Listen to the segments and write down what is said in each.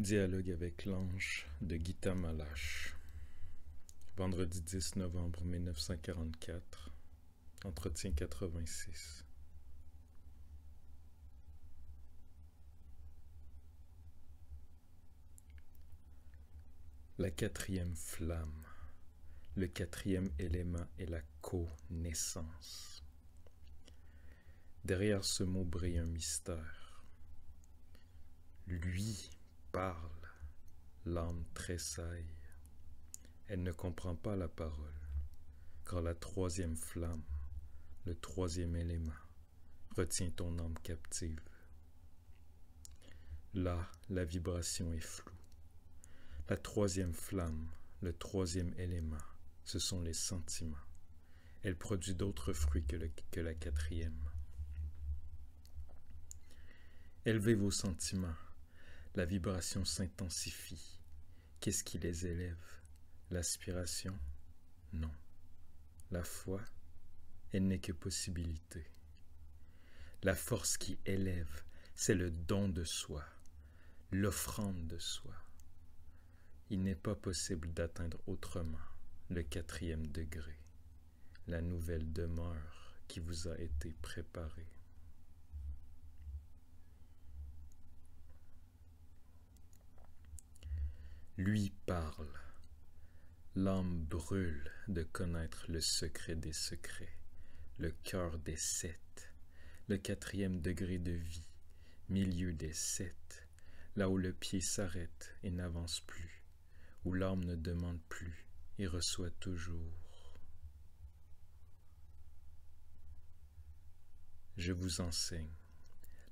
Dialogue avec l'ange de Gita Malache. Vendredi 10 novembre 1944. Entretien 86. La quatrième flamme. Le quatrième élément est la connaissance. Derrière ce mot brille un mystère. Lui parle, l'âme tressaille. Elle ne comprend pas la parole, car la troisième flamme, le troisième élément, retient ton âme captive. Là, la vibration est floue. La troisième flamme, le troisième élément, ce sont les sentiments. Elle produit d'autres fruits que la quatrième. Élevez vos sentiments. La vibration s'intensifie. Qu'est-ce qui les élève? L'aspiration? Non. La foi? Elle n'est que possibilité. La force qui élève, c'est le don de soi, l'offrande de soi. Il n'est pas possible d'atteindre autrement le quatrième degré, la nouvelle demeure qui vous a été préparée. Lui parle. L'âme brûle de connaître le secret des secrets, le cœur des sept, le quatrième degré de vie, milieu des sept, là où le pied s'arrête et n'avance plus, où l'âme ne demande plus et reçoit toujours. Je vous enseigne.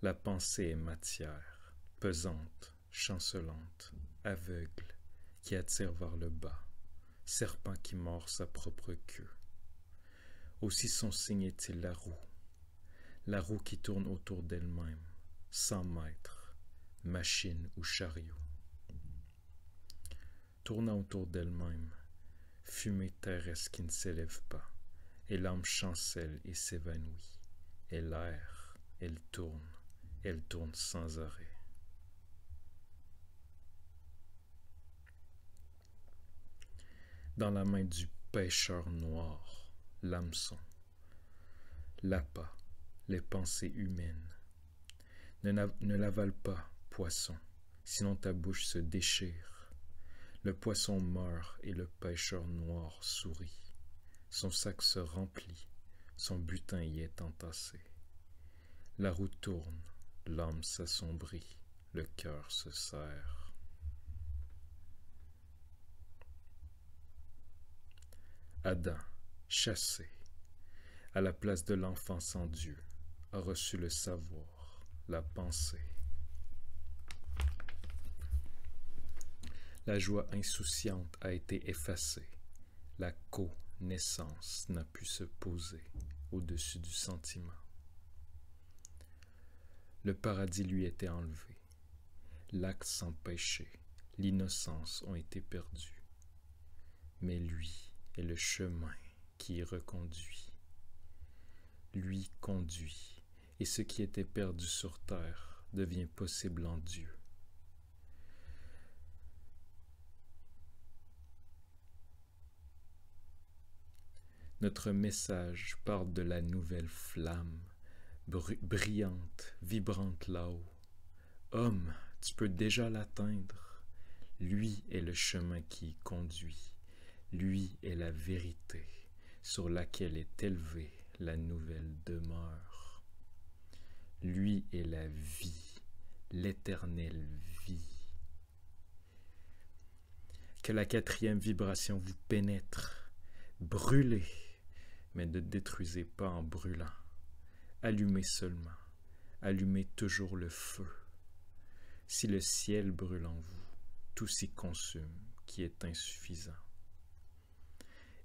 La pensée est matière, pesante, chancelante, aveugle, qui attire vers le bas, serpent qui mord sa propre queue. Aussi son signe est-il la roue qui tourne autour d'elle-même, sans maître, machine ou chariot. Tournant autour d'elle-même, fumée terrestre qui ne s'élève pas, et l'âme chancelle et s'évanouit. Elle erre, elle tourne sans arrêt. Dans la main du pêcheur noir, l'hameçon, l'appât, les pensées humaines. Ne l'avale pas, poisson, sinon ta bouche se déchire. Le poisson meurt et le pêcheur noir sourit. Son sac se remplit, son butin y est entassé. La roue tourne, l'âme s'assombrit, le cœur se serre. Adam, chassé, à la place de l'enfant sans Dieu, a reçu le savoir, la pensée. La joie insouciante a été effacée. La connaissance n'a pu se poser au-dessus du sentiment. Le paradis lui était enlevé. L'acte sans péché, l'innocence ont été perdus. Mais lui est le chemin qui y reconduit. Lui conduit, et ce qui était perdu sur terre devient possible en Dieu. Notre message parle de la nouvelle flamme, brillante, vibrante là-haut. Homme, tu peux déjà l'atteindre. Lui est le chemin qui y conduit. Lui est la vérité sur laquelle est élevée la nouvelle demeure. Lui est la vie, l'éternelle vie. Que la quatrième vibration vous pénètre. Brûlez, mais ne détruisez pas en brûlant. Allumez seulement. Allumez toujours le feu. Si le ciel brûle en vous, tout s'y consume, qui est insuffisant.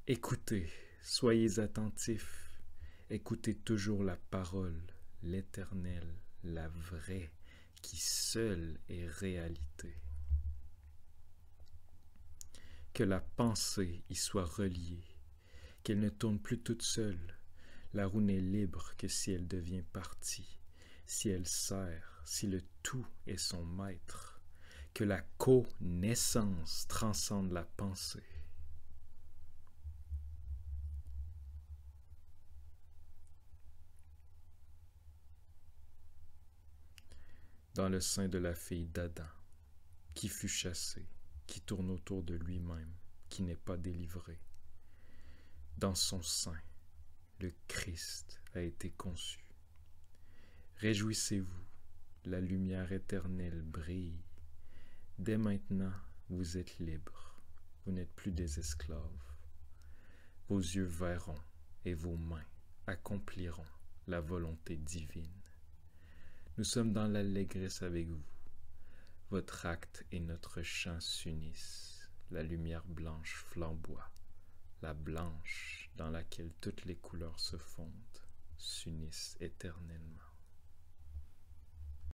Écoutez, soyez attentifs. Écoutez toujours la parole, l'éternelle, la vraie, qui seule est réalité. Que la pensée y soit reliée, qu'elle ne tourne plus toute seule. La roue n'est libre que si elle devient partie, si elle sert, si le tout est son maître. que la connaissance transcende la pensée. Dans le sein de la fille d'Adam, qui fut chassé, qui tourne autour de lui-même, qui n'est pas délivré. Dans son sein, le Christ a été conçu. Réjouissez-vous, la lumière éternelle brille. Dès maintenant, vous êtes libres, vous n'êtes plus des esclaves. Vos yeux verront et vos mains accompliront la volonté divine. Nous sommes dans l'allégresse avec vous. Votre acte et notre chant s'unissent. La lumière blanche flamboie. La blanche dans laquelle toutes les couleurs se fondent, s'unissent éternellement.